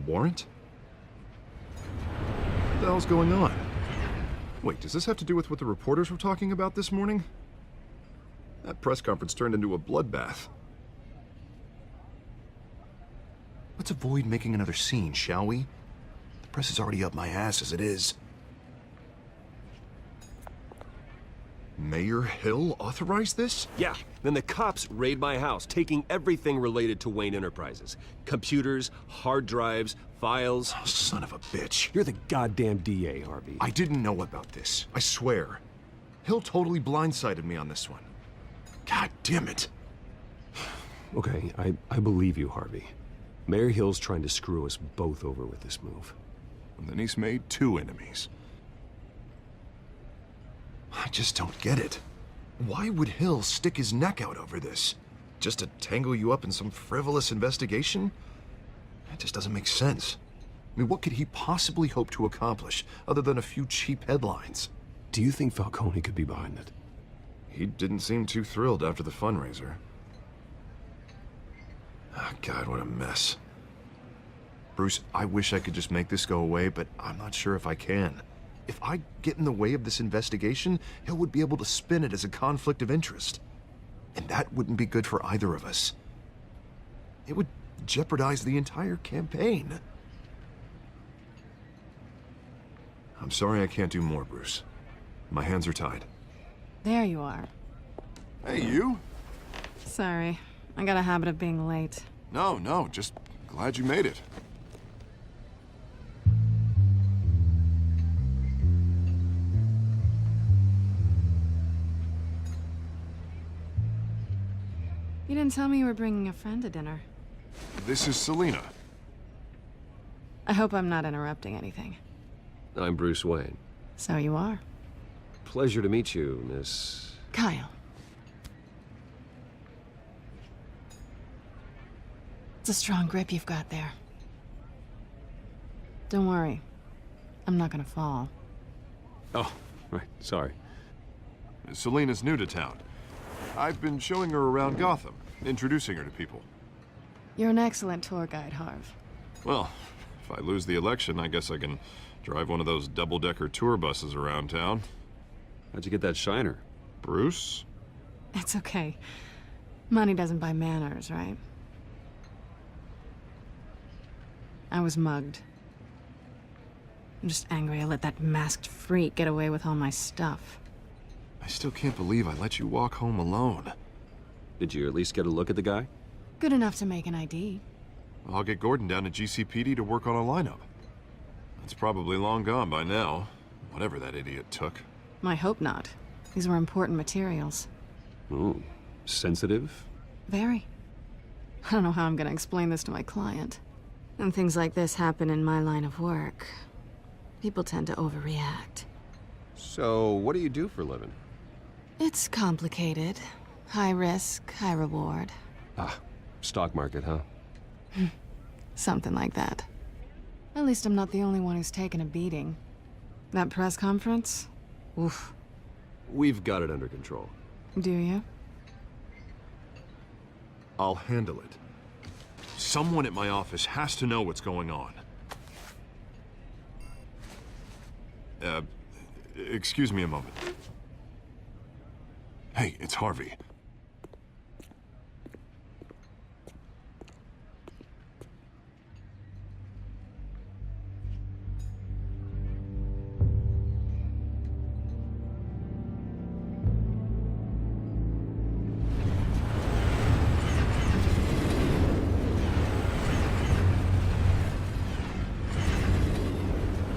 warrant? What the hell's going on? Wait, does this have to do with what the reporters were talking about this morning? That press conference turned into a bloodbath. Let's avoid making another scene, shall we? The press is already up my ass as it is. Mayor Hill authorized this? Yeah, then the cops raid my house, taking everything related to Wayne Enterprises. Computers, hard drives, files. Oh, son of a bitch. You're the goddamn DA, Harvey. I didn't know about this. I swear. Hill totally blindsided me on this one. God damn it. Okay, I believe you, Harvey. Mayor Hill's trying to screw us both over with this move. And then he's made two enemies. I just don't get it. Why would Hill stick his neck out over this? Just to tangle you up in some frivolous investigation? That just doesn't make sense. I mean, what could he possibly hope to accomplish other than a few cheap headlines? Do you think Falcone could be behind it? He didn't seem too thrilled after the fundraiser. Oh, God, what a mess. Bruce, I wish I could just make this go away, but I'm not sure if I can. If I get in the way of this investigation, Hill would be able to spin it as a conflict of interest. And that wouldn't be good for either of us. It would jeopardize the entire campaign. I'm sorry I can't do more, Bruce. My hands are tied. There you are. Hey, you? Sorry, I got a habit of being late. No, just glad you made it. You didn't tell me you were bringing a friend to dinner. This is Selena. I hope I'm not interrupting anything. I'm Bruce Wayne. So you are. Pleasure to meet you, Miss... Kyle. It's a strong grip you've got there. Don't worry. I'm not gonna fall. Oh, right, sorry. Selena's new to town. I've been showing her around Gotham, introducing her to people. You're an excellent tour guide, Harv. Well, if I lose the election, I guess I can drive one of those double-decker tour buses around town. How'd you get that shiner? Bruce? It's okay. Money doesn't buy manners, right? I was mugged. I'm just angry I let that masked freak get away with all my stuff. I still can't believe I let you walk home alone. Did you at least get a look at the guy? Good enough to make an ID. I'll get Gordon down to GCPD to work on a lineup. It's probably long gone by now, whatever that idiot took. I hope not. These were important materials. Ooh, sensitive? Very. I don't know how I'm gonna explain this to my client. When things like this happen in my line of work, people tend to overreact. So, what do you do for a living? It's complicated. High risk, high reward. Ah, stock market, huh? Something like that. At least I'm not the only one who's taken a beating. That press conference? Oof. We've got it under control. Do you? I'll handle it. Someone at my office has to know what's going on. Excuse me a moment. Hey, it's Harvey.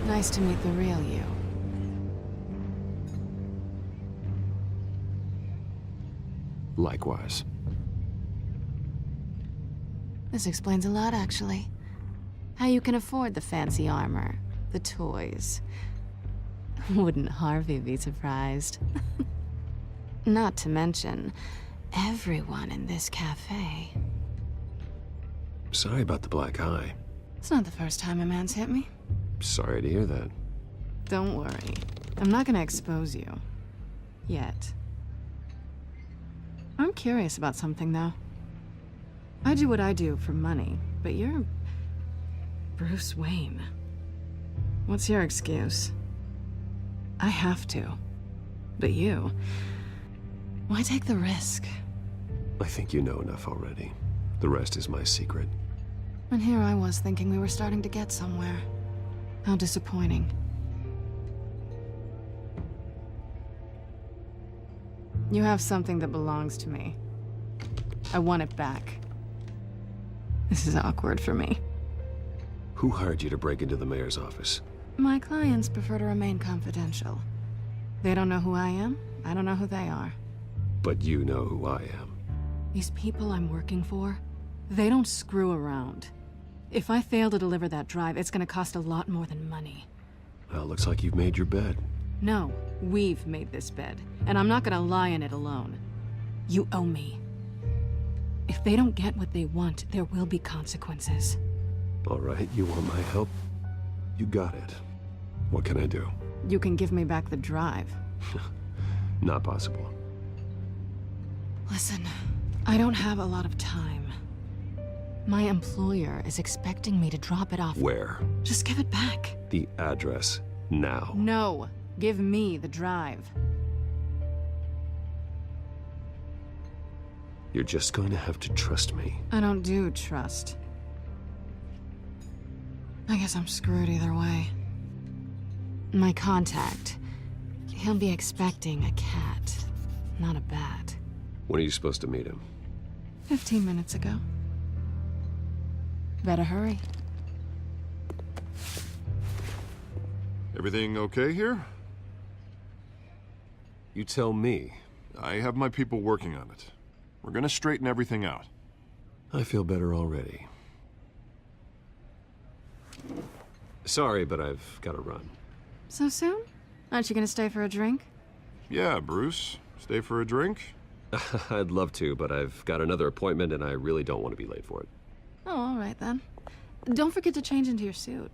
Nice to meet the real you. Likewise. This explains a lot, actually. How you can afford the fancy armor, the toys. Wouldn't Harvey be surprised? Not to mention, everyone in this cafe. Sorry about the black eye. It's not the first time a man's hit me. Sorry to hear that. Don't worry. I'm not gonna expose you. Yet. I'm curious about something, though. I do what I do for money, but you're Bruce Wayne. What's your excuse? I have to. But you... why take the risk? I think you know enough already. The rest is my secret. And here I was thinking we were starting to get somewhere. How disappointing. You have something that belongs to me. I want it back. This is awkward for me. Who hired you to break into the mayor's office? My clients prefer to remain confidential. They don't know who I am. I don't know who they are. But you know who I am. These people I'm working for, they don't screw around. If I fail to deliver that drive, it's gonna cost a lot more than money. Well, looks like you've made your bed. No, we've made this bed, and I'm not gonna lie in it alone. You owe me. If they don't get what they want, there will be consequences. All right, you want my help? You got it. What can I do? You can give me back the drive. Not possible. Listen, I don't have a lot of time. My employer is expecting me to drop it off. Where? Just give it back. The address, now. No, give me the drive. You're just going to have to trust me. I don't do trust. I guess I'm screwed either way. My contact, he'll be expecting a cat, not a bat. When are you supposed to meet him? 15 minutes ago. Better hurry. Everything okay here? You tell me. I have my people working on it. We're gonna straighten everything out. I feel better already. Sorry, but I've got to run. So soon? Aren't you gonna stay for a drink? Yeah, Bruce. Stay for a drink? I'd love to, but I've got another appointment and I really don't want to be late for it. Oh, all right then. Don't forget to change into your suit.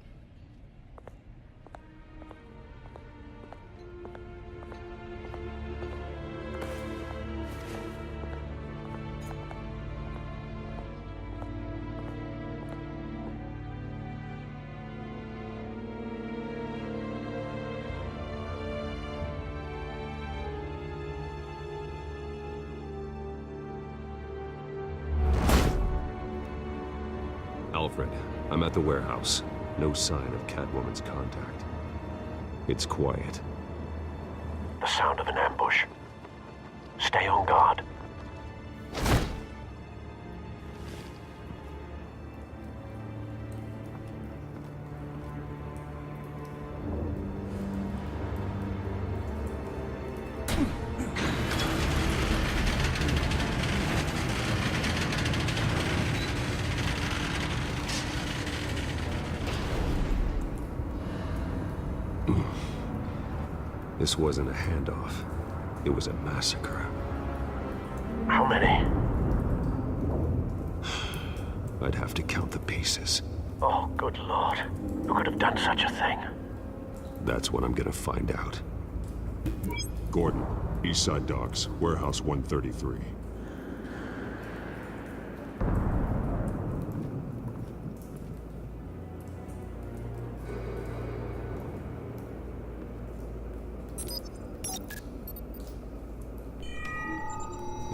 Alfred, I'm at the warehouse. No sign of Catwoman's contact. It's quiet. The sound of an ambush. Stay on guard. This wasn't a handoff. It was a massacre. How many? I'd have to count the pieces. Oh, good Lord. Who could have done such a thing? That's what I'm gonna find out. Gordon, Eastside Docks, Warehouse 133.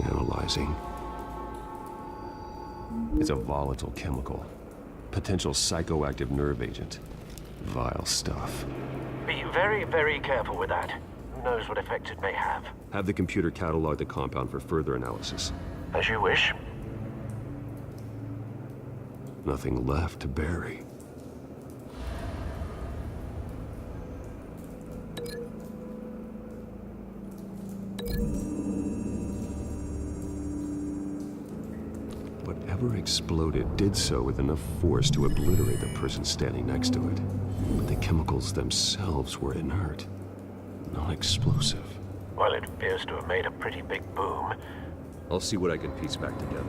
Analyzing. It's a volatile chemical. Potential psychoactive nerve agent. Vile stuff. Be very, very careful with that. Who knows what effect it may have. Have the computer catalog the compound for further analysis. As you wish. Nothing left to bury. Whatever exploded did so with enough force to obliterate the person standing next to it. But the chemicals themselves were inert, non-explosive. Well, it appears to have made a pretty big boom. I'll see what I can piece back together.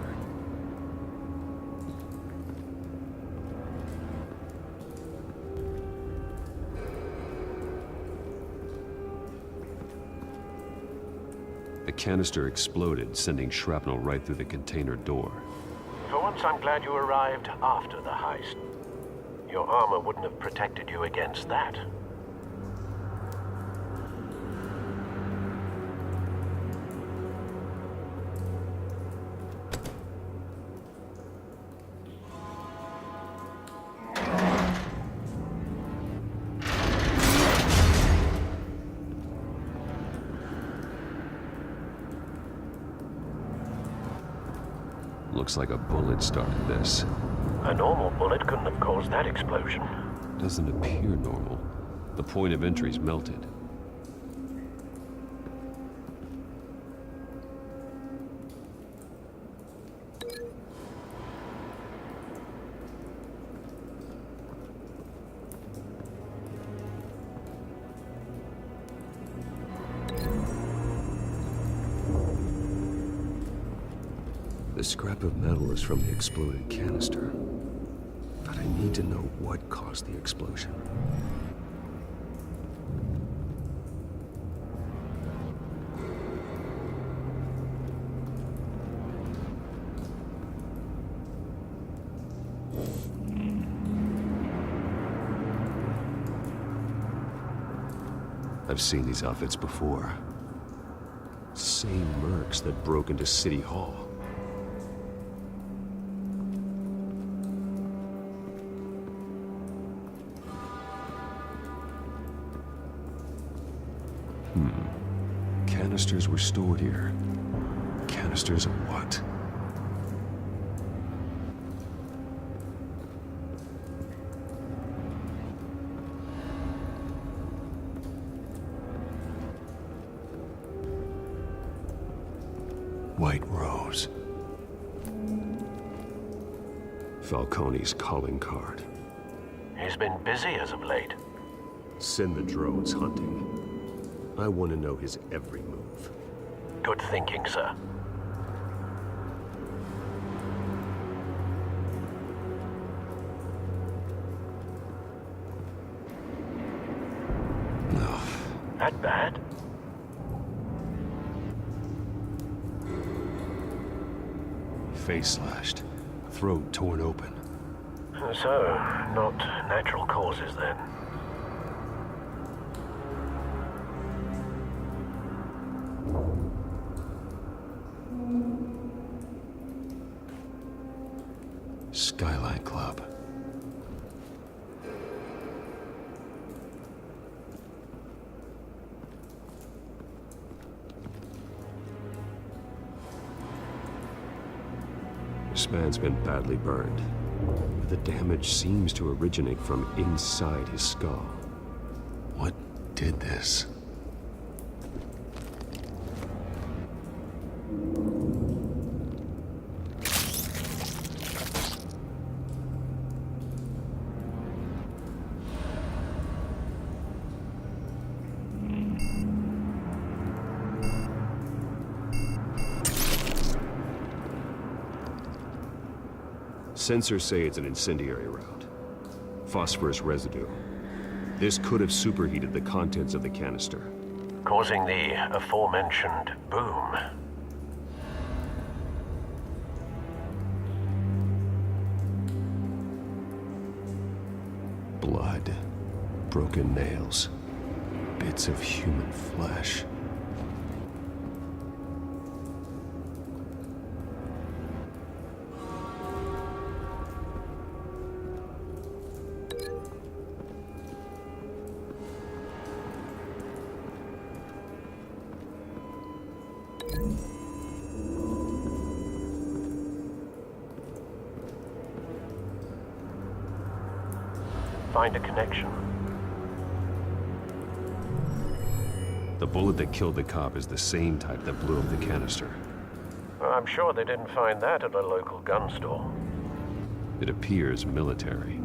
The canister exploded, sending shrapnel right through the container door. For once, I'm glad you arrived after the heist. Your armor wouldn't have protected you against that. Looks like a bullet started this. A normal bullet couldn't have caused that explosion. Doesn't appear normal. The point of entry's melted. The scrap of metal is from the exploded canister. But I need to know what caused the explosion. I've seen these outfits before. Same mercs that broke into City Hall. Canisters were stored here. Canisters of what? White Rose. Falcone's calling card. He's been busy as of late. Send the drones hunting. I want to know his every move. Good thinking, sir. No. That bad? Face slashed. Throat torn open. So, not natural causes then. Skyline Club. This man's been badly burned. The damage seems to originate from inside his skull. What did this? Sensors say it's an incendiary route. Phosphorus residue. This could have superheated the contents of the canister. Causing the aforementioned boom. Blood. Broken nails. Bits of human flesh. Find a connection. The bullet that killed the cop is the same type that blew up the canister. I'm sure they didn't find that at a local gun store. It appears military.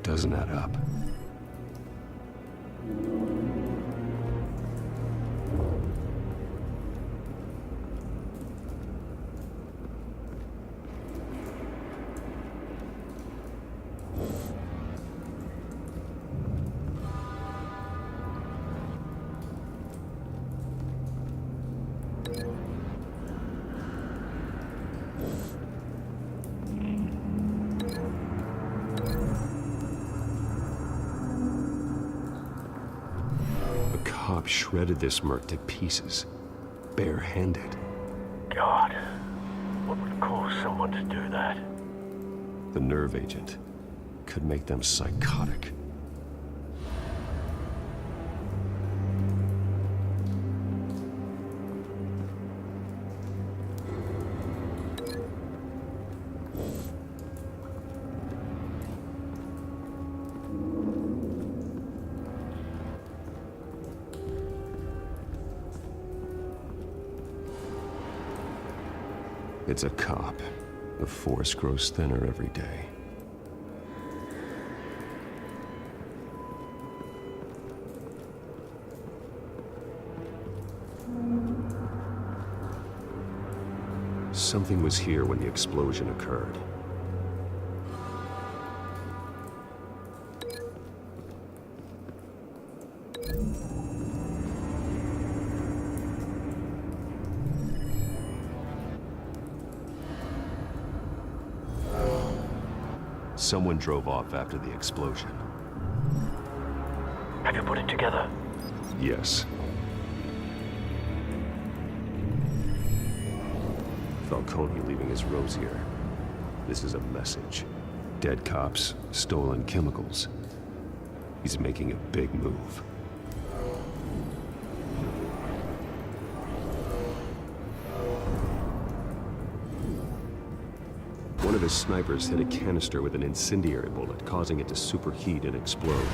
Doesn't add up. Cop shredded this merc to pieces, barehanded. God, what would cause someone to do that? The nerve agent could make them psychotic. It's a cop. The force grows thinner every day. Something was here when the explosion occurred. Someone drove off after the explosion. Have you put it together? Yes. Falcone leaving his rosier. This is a message. Dead cops, stolen chemicals. He's making a big move. One of his snipers hit a canister with an incendiary bullet, causing it to superheat and explode.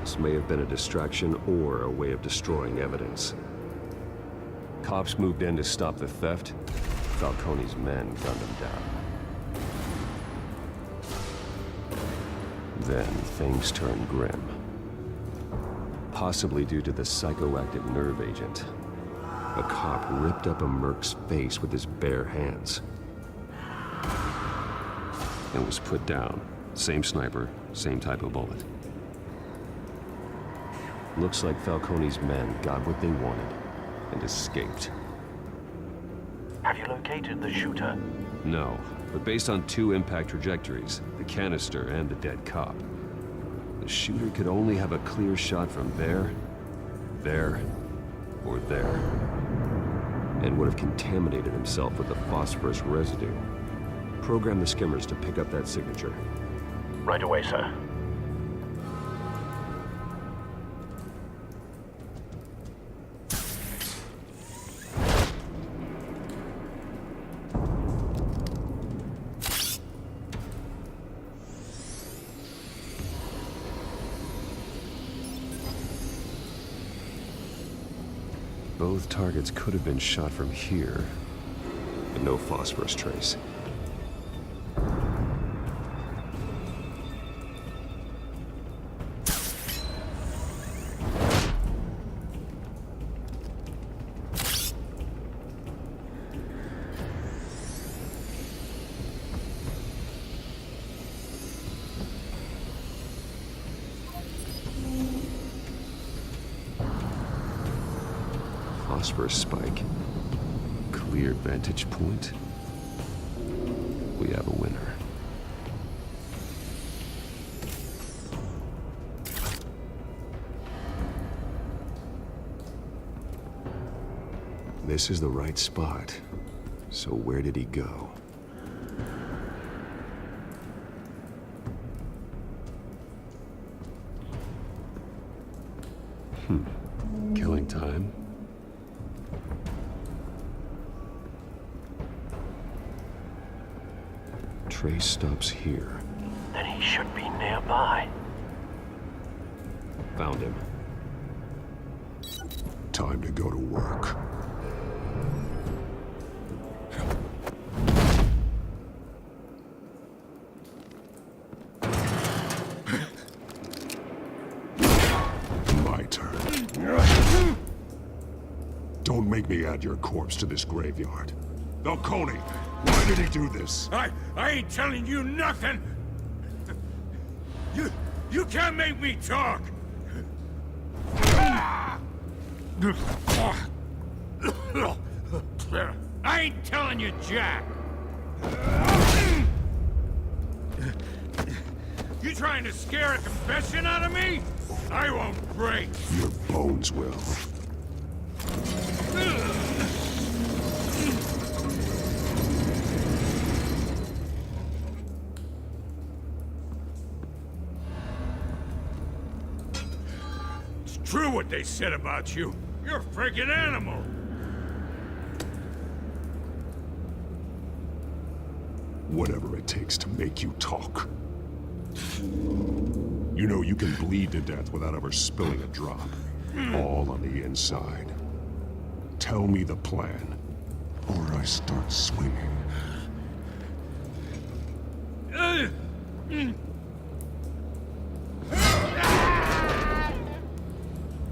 This may have been a distraction or a way of destroying evidence. Cops moved in to stop the theft. Falcone's men gunned him down. Then things turned grim. Possibly due to the psychoactive nerve agent. A cop ripped up a merc's face with his bare hands. And was put down. Same sniper, same type of bullet. Looks like Falcone's men got what they wanted and escaped. Have you located the shooter? No, but based on two impact trajectories, the canister and the dead cop, the shooter could only have a clear shot from there, or there, and would have contaminated himself with the phosphorus residue. Program the skimmers to pick up that signature. Right away, sir. Both targets could have been shot from here, but no phosphorus trace. Phosphorus spike. Clear vantage point. We have a winner. This is the right spot. So where did he go? Killing time? Trace stops here. Then he should be nearby. Found him. Time to go to work. Don't make me add your corpse to this graveyard. Falcone, why did he do this? I ain't telling you nothing! You can't make me talk! I ain't telling you, Jack! You trying to scare a confession out of me? I won't break! Your bones will. It's true what they said about you. You're a freaking animal! Whatever it takes to make you talk. You know you can bleed to death without ever spilling a drop. All on the inside. Tell me the plan, or I start swinging.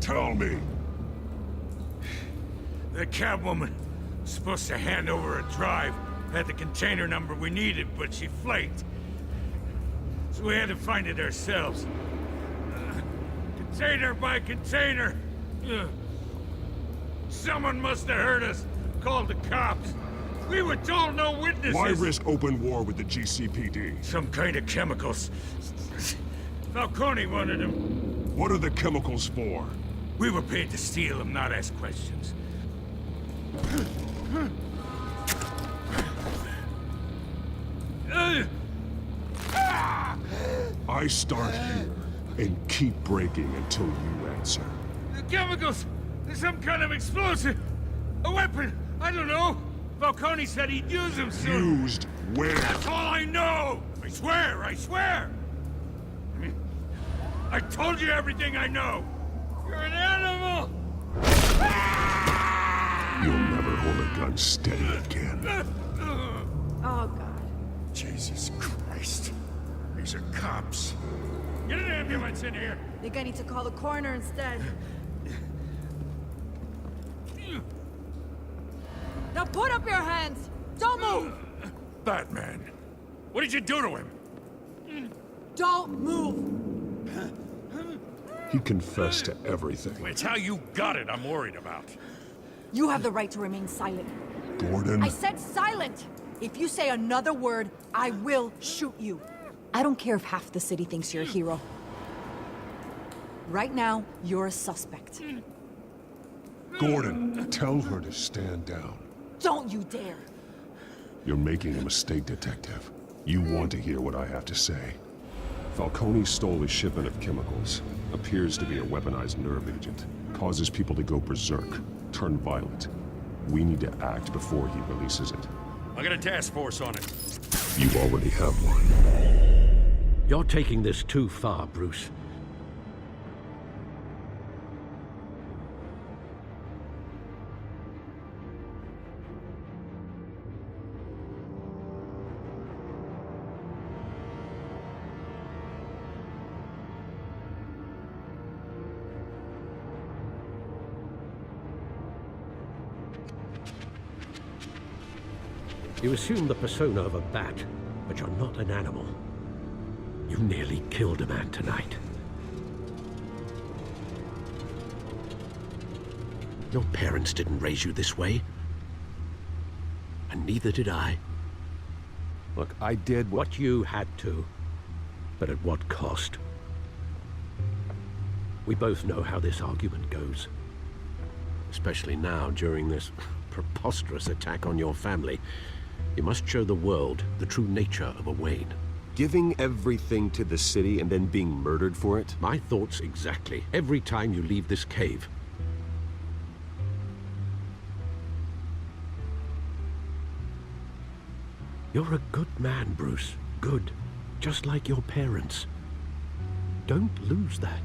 Tell me! The Catwoman was supposed to hand over a drive. Had the container number we needed, but she flaked. So we had to find it ourselves. Container by container. Someone must have heard us. Called the cops. We were told no witnesses. Why risk open war with the GCPD? Some kind of chemicals. Falcone wanted them. What are the chemicals for? We were paid to steal them, not ask questions. I start here and keep breaking until you answer. The chemicals! There's some kind of explosive! A weapon! I don't know! Falcone said he'd use them soon! Used where? That's all I know! I swear! I swear! I told you everything I know! You're an animal! You'll never hold a gun steady again. Oh, God. Jesus Christ. These are cops. Get an ambulance in here! Think I need to call the coroner instead. Now put up your hands! Don't move! Batman. What did you do to him? Don't move! He confessed to everything. It's how you got it I'm worried about. You have the right to remain silent. Gordon? I said silent! If you say another word, I will shoot you. I don't care if half the city thinks you're a hero. Right now, you're a suspect. Gordon, tell her to stand down. Don't you dare! You're making a mistake, Detective. You want to hear what I have to say. Falcone stole a shipment of chemicals. Appears to be a weaponized nerve agent. Causes people to go berserk, turn violent. We need to act before he releases it. I got a task force on it. You already have one. You're taking this too far, Bruce. You assume the persona of a bat, but you're not an animal. You nearly killed a man tonight. Your parents didn't raise you this way. And neither did I. Look, I did What you had to, but at what cost? We both know how this argument goes. Especially now, during this preposterous attack on your family. You must show the world the true nature of a Wayne. Giving everything to the city and then being murdered for it? My thoughts exactly. Every time you leave this cave. You're a good man, Bruce. Good. Just like your parents. Don't lose that.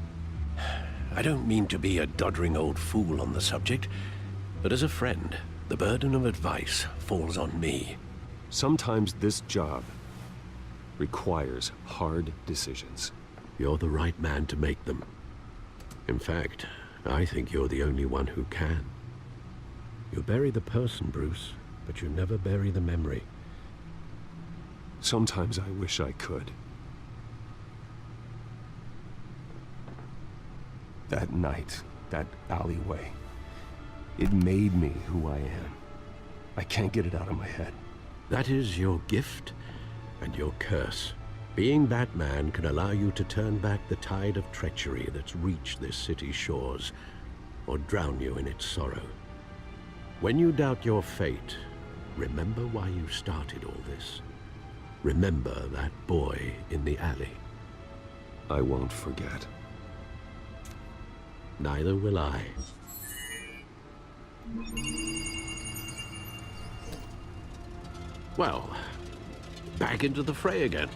I don't mean to be a doddering old fool on the subject, but as a friend, the burden of advice falls on me. Sometimes this job requires hard decisions. You're the right man to make them. In fact, I think you're the only one who can. You bury the person, Bruce, but you never bury the memory. Sometimes I wish I could. That night, that alleyway, it made me who I am. I can't get it out of my head. That is your gift and your curse. Being Batman can allow you to turn back the tide of treachery that's reached this city's shores, or drown you in its sorrow. When you doubt your fate, remember why you started all this. Remember that boy in the alley. I won't forget. Neither will I. Well, back into the fray again.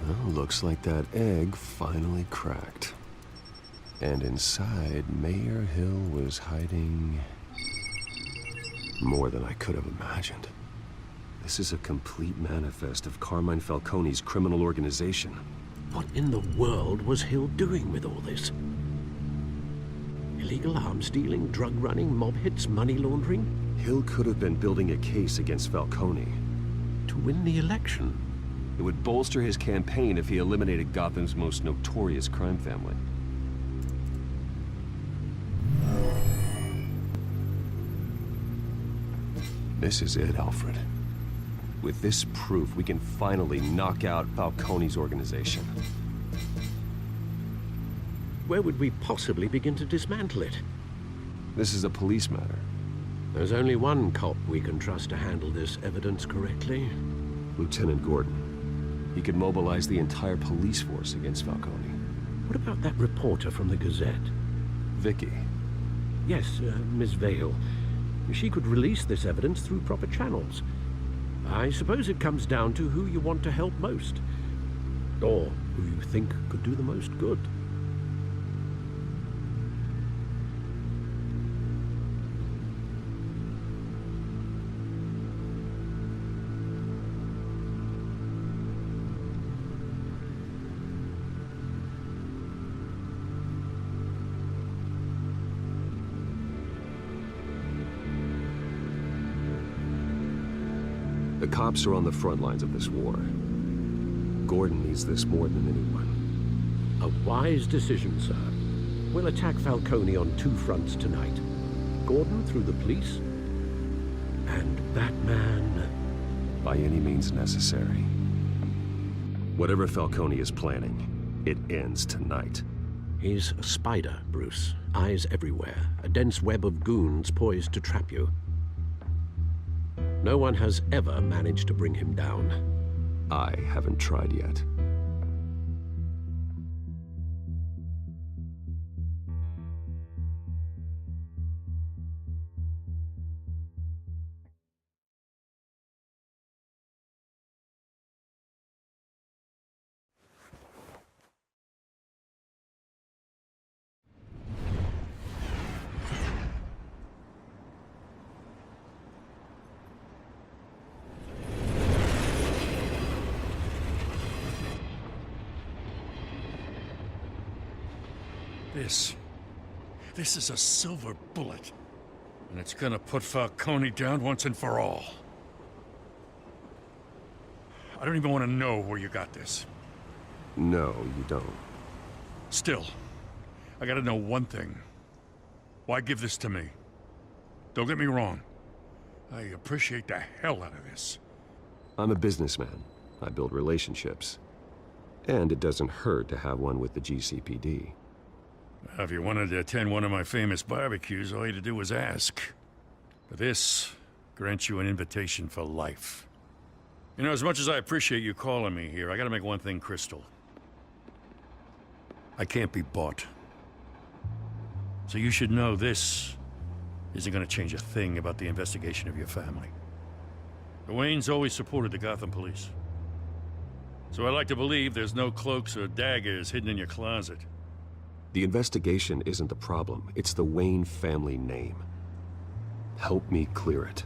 Well, looks like that egg finally cracked. And inside, Mayor Hill was hiding more than I could have imagined. This is a complete manifest of Carmine Falcone's criminal organization. What in the world was Hill doing with all this? Illegal arms dealing, drug running, mob hits, money laundering? Hill could have been building a case against Falcone. To win the election? It would bolster his campaign if he eliminated Gotham's most notorious crime family. This is it, Alfred. With this proof, we can finally knock out Falcone's organization. Where would we possibly begin to dismantle it? This is a police matter. There's only one cop we can trust to handle this evidence correctly. Lieutenant Gordon. He could mobilize the entire police force against Falcone. What about that reporter from the Gazette? Vicky. Yes, Miss Vale. She could release this evidence through proper channels. I suppose it comes down to who you want to help most. Or who you think could do the most good. The cops are on the front lines of this war. Gordon needs this more than anyone. A wise decision, sir. We'll attack Falcone on two fronts tonight. Gordon through the police, and Batman... by any means necessary. Whatever Falcone is planning, it ends tonight. He's a spider, Bruce. Eyes everywhere. A dense web of goons poised to trap you. No one has ever managed to bring him down. I haven't tried yet. This is a silver bullet. And it's gonna put Falcone down once and for all. I don't even want to know where you got this. No, you don't. Still, I gotta know one thing. Why give this to me? Don't get me wrong. I appreciate the hell out of this. I'm a businessman. I build relationships. And it doesn't hurt to have one with the GCPD. If you wanted to attend one of my famous barbecues, all you had to do was ask. But this grants you an invitation for life. You know, as much as I appreciate you calling me here, I gotta make one thing crystal. I can't be bought. So you should know this isn't gonna change a thing about the investigation of your family. The Waynes always supported the Gotham police. So I like to believe there's no cloaks or daggers hidden in your closet. The investigation isn't the problem. It's the Wayne family name. Help me clear it.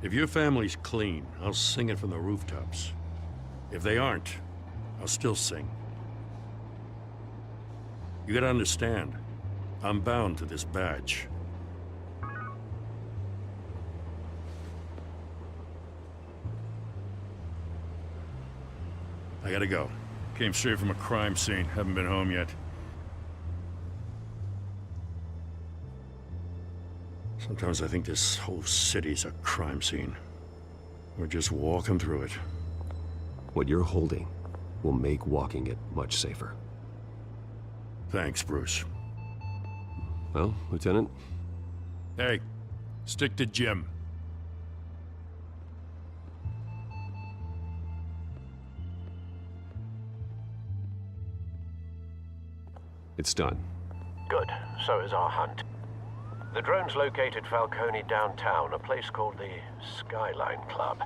If your family's clean, I'll sing it from the rooftops. If they aren't, I'll still sing. You gotta understand, I'm bound to this badge. I gotta go. Came straight from a crime scene. Haven't been home yet. Sometimes I think this whole city's a crime scene. We're just walking through it. What you're holding will make walking it much safer. Thanks, Bruce. Well, Lieutenant? Hey, stick to Jim. It's done. Good. So is our hunt. The drones located Falcone downtown, a place called the Skyline Club.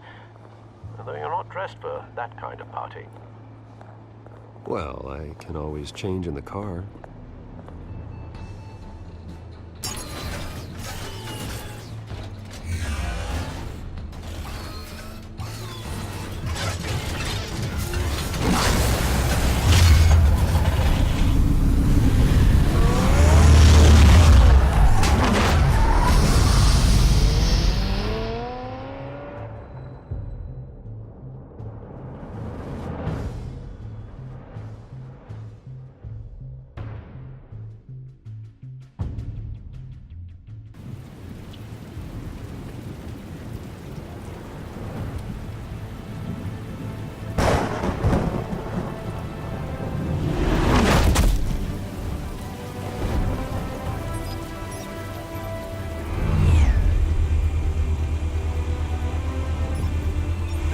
Though you're not dressed for that kind of party. Well, I can always change in the car.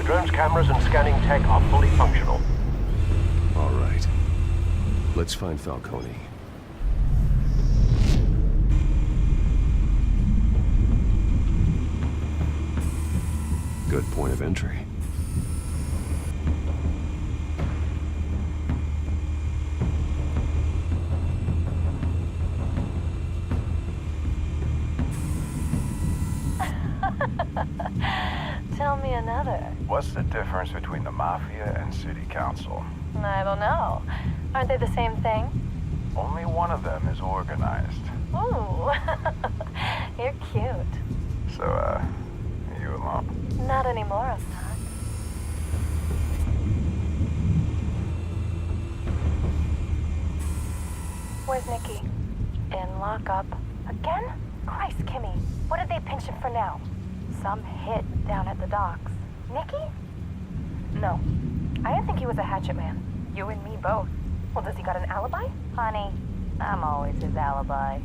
Drone's cameras and scanning tech are fully functional. All right. Let's find Falcone. Good point of entry. Tell me another. What's the difference between the Mafia and City Council? I don't know. Aren't they the same thing? Only one of them is organized. Ooh, you're cute. So, are you alone? Not anymore, Assad. Where's Nikki? In lockup. Again? Christ, Kimmy. What did they pinch him for now? Some hit down at the docks. Nikki? No. I didn't think he was a hatchet man. You and me both. Well, does he got an alibi? Honey, I'm always his alibi.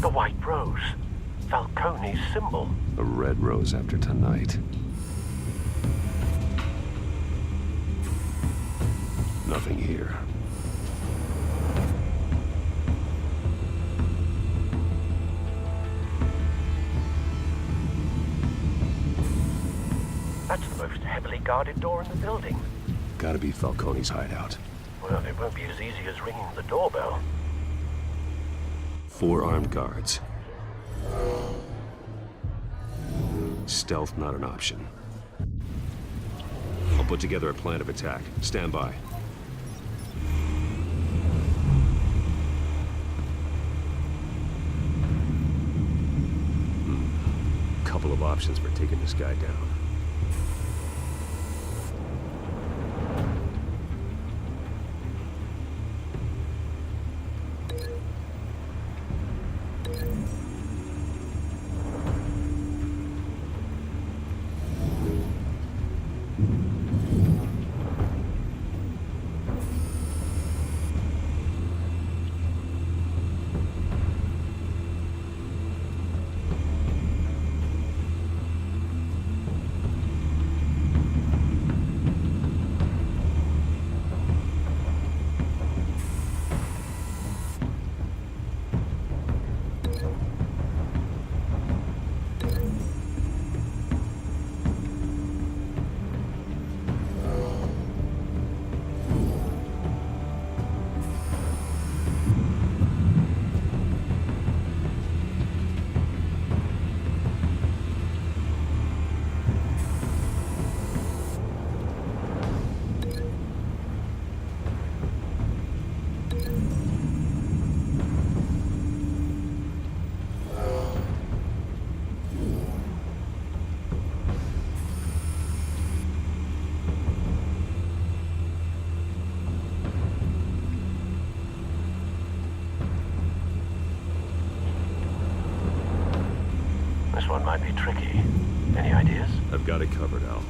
The White Rose. Falcone's symbol. A red rose after tonight. Nothing here. That's the most heavily guarded door in the building. Gotta be Falcone's hideout. Well, it won't be as easy as ringing the doorbell. 4 armed guards. Stealth not an option. I'll put together a plan of attack. Stand by. Couple of options for taking this guy down. might be tricky. Any ideas? I've got it covered, Al.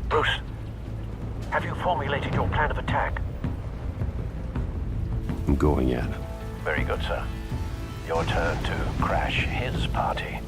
Bruce, have you formulated your plan of attack? I'm going in. Very good, sir. Your turn to crash his party.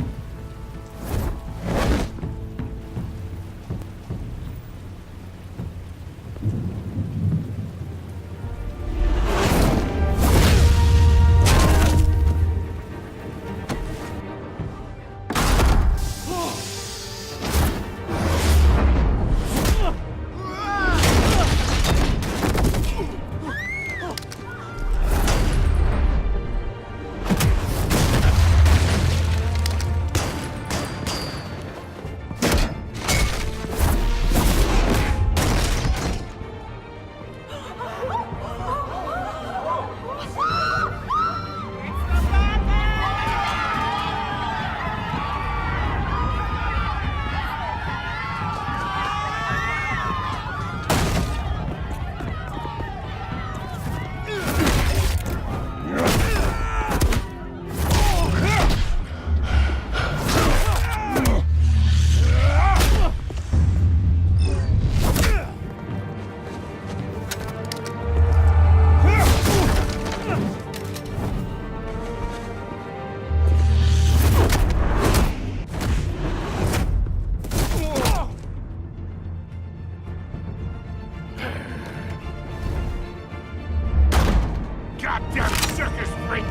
Goddamn circus freak!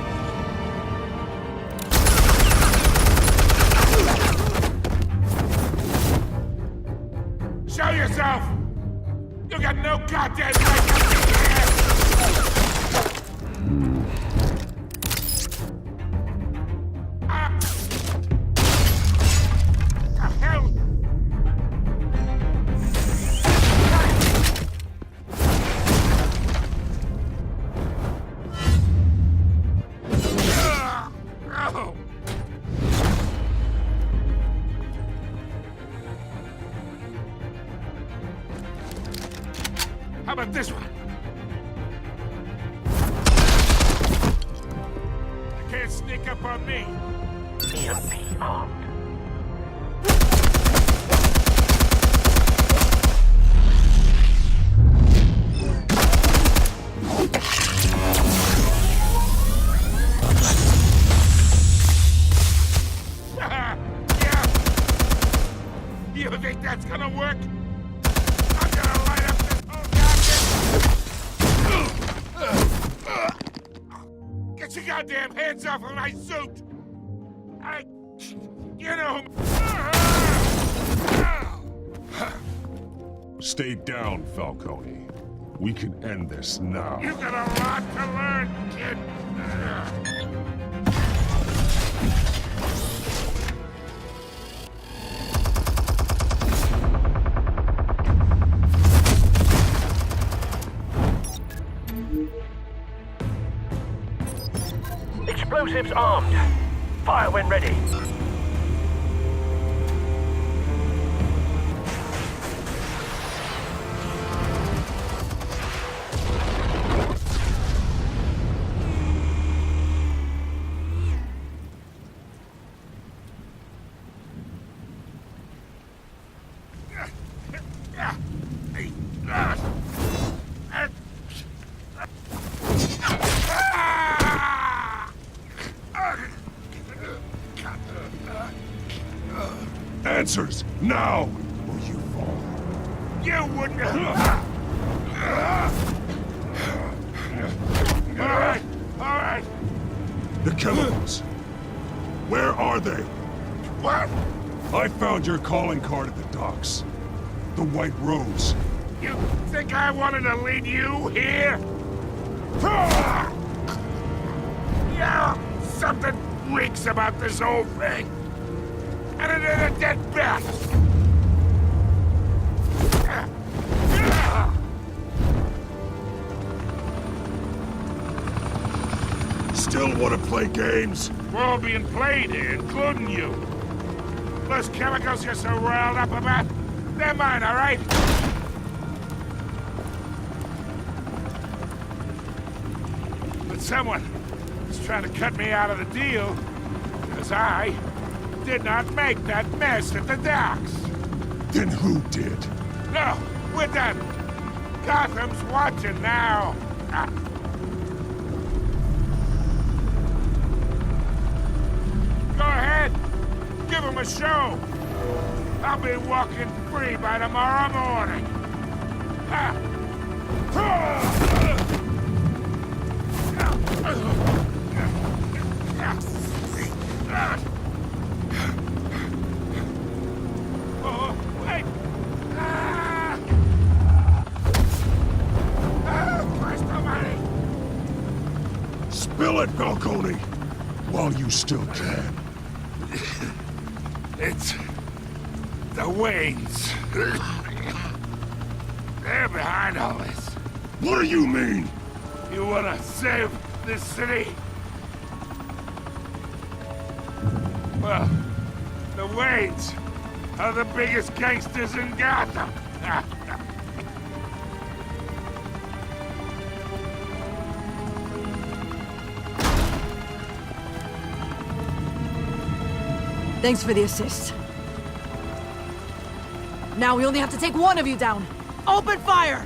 Show yourself! You got no goddamn right to be here! Ah! The hell? Oh! How about this one? You can't sneak up on me. EMP armed. Yeah. You think that's gonna work? I'm gonna light up this whole goddamn... Get your goddamn hands off of my suit! You know... Stay down, Falcone. We can end this now. You got a lot to learn, kid. Explosives armed. Fire when ready. Answers, now! Or you fall. You wouldn't have... All right. The chemicals. Where are they? What? I found your calling card at the docks. The White Rose. You think I wanted to lead you here? Yeah, something reeks about this whole thing. And it is a dead bat. Still want to play games? We're all being played here, including you. Those chemicals you're so riled up about, they're mine, all right? But someone is trying to cut me out of the deal, because I did not make that mess at the docks. Then who did? No, we're done. Gotham's watching now. Go ahead. Give him a show. I'll be walking free by tomorrow morning. Oh, wait. Christ almighty. Spill it, Falcone! While you still can. It's the Waynes. They're behind all this. What do you mean? You wanna save this city? Well, the Waynes are the biggest gangsters in Gotham. Thanks for the assist. Now we only have to take one of you down. Open fire!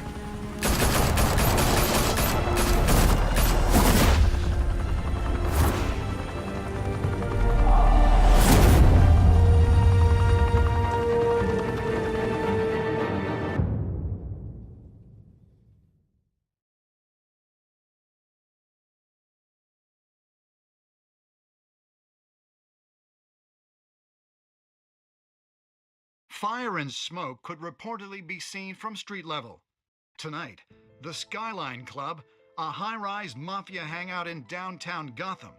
Fire and smoke could reportedly be seen from street level. Tonight, the Skyline Club, a high-rise mafia hangout in downtown Gotham,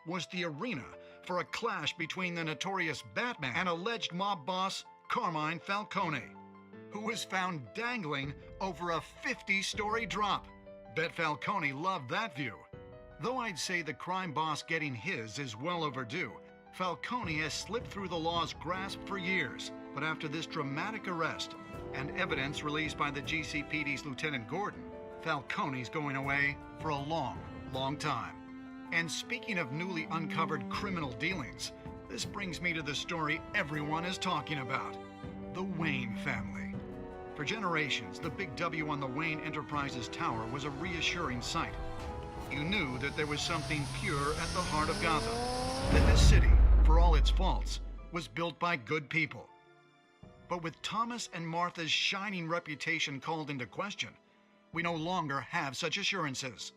was the arena for a clash between the notorious Batman and alleged mob boss Carmine Falcone, who was found dangling over a 50-story drop. Bet Falcone loved that view. Though I'd say the crime boss getting his is well overdue, Falcone has slipped through the law's grasp for years. But after this dramatic arrest and evidence released by the GCPD's Lieutenant Gordon, Falcone's going away for a long, long time. And speaking of newly uncovered criminal dealings, this brings me to the story everyone is talking about: the Wayne family. For generations, the big W on the Wayne Enterprises tower was a reassuring sight. You knew that there was something pure at the heart of Gotham, that this city, for all its faults, was built by good people. But with Thomas and Martha's shining reputation called into question, we no longer have such assurances.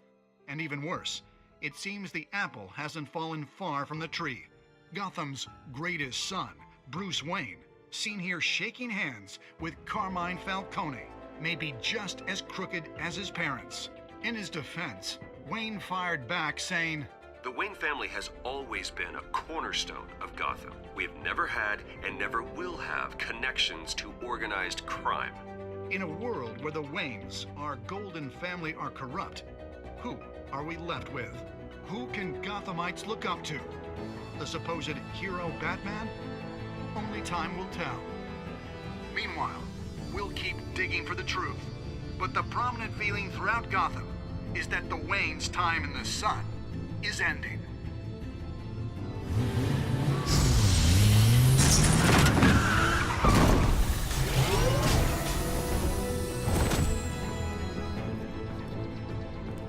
And even worse, it seems the apple hasn't fallen far from the tree. Gotham's greatest son, Bruce Wayne, seen here shaking hands with Carmine Falcone, may be just as crooked as his parents. In his defense, Wayne fired back saying, "The Wayne family has always been a cornerstone of Gotham. We have never had and never will have connections to organized crime." In a world where the Waynes, our golden family, are corrupt, who are we left with? Who can Gothamites look up to? The supposed hero Batman? Only time will tell. Meanwhile, we'll keep digging for the truth. But the prominent feeling throughout Gotham is that the Waynes' time in the sun is ending.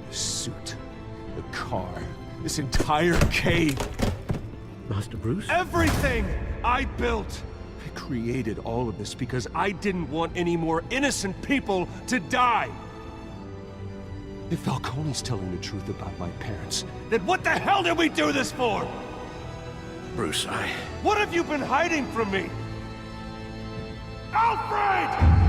The suit, the car, this entire cave. Master Bruce? Everything I built! I created all of this because I didn't want any more innocent people to die! If Falcone's telling the truth about my parents, then what the hell did we do this for? Bruce, What have you been hiding from me? Alfred!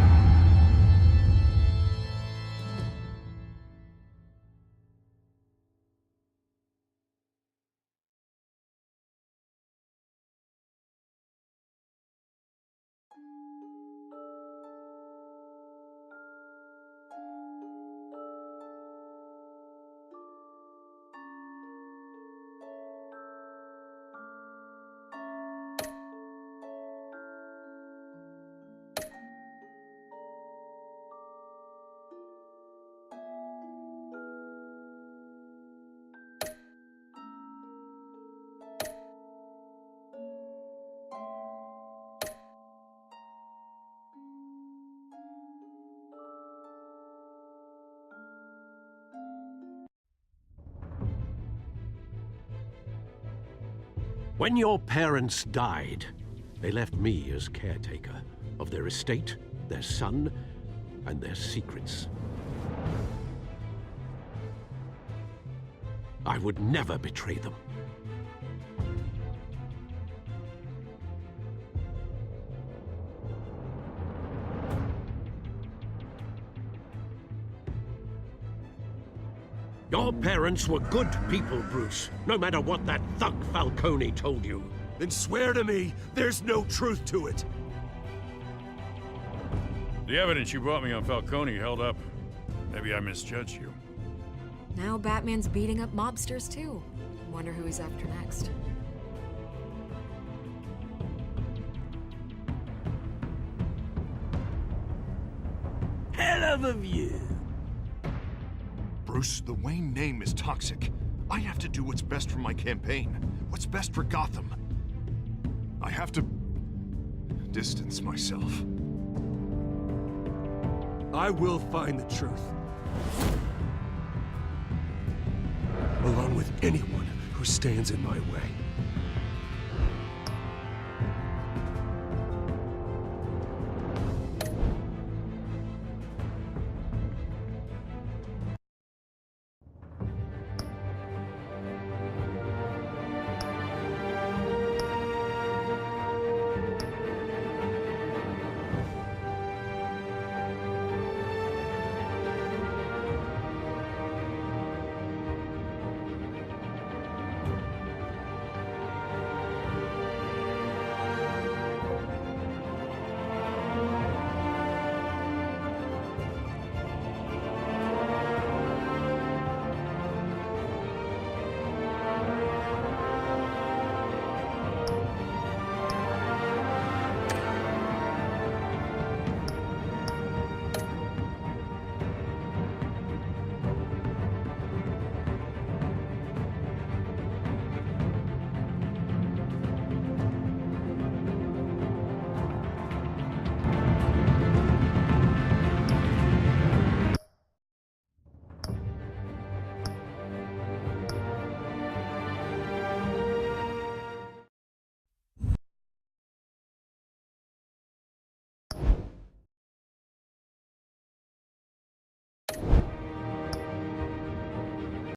When your parents died, they left me as caretaker of their estate, their son, and their secrets. I would never betray them. Your parents were good people, Bruce, no matter what that thug Falcone told you. Then swear to me there's no truth to it. The evidence you brought me on Falcone held up. Maybe I misjudged you. Now Batman's beating up mobsters, too. Wonder who he's after next. Hell of a view. Bruce, the Wayne name is toxic. I have to do what's best for my campaign. What's best for Gotham. I have to distance myself. I will find the truth. Along with anyone who stands in my way.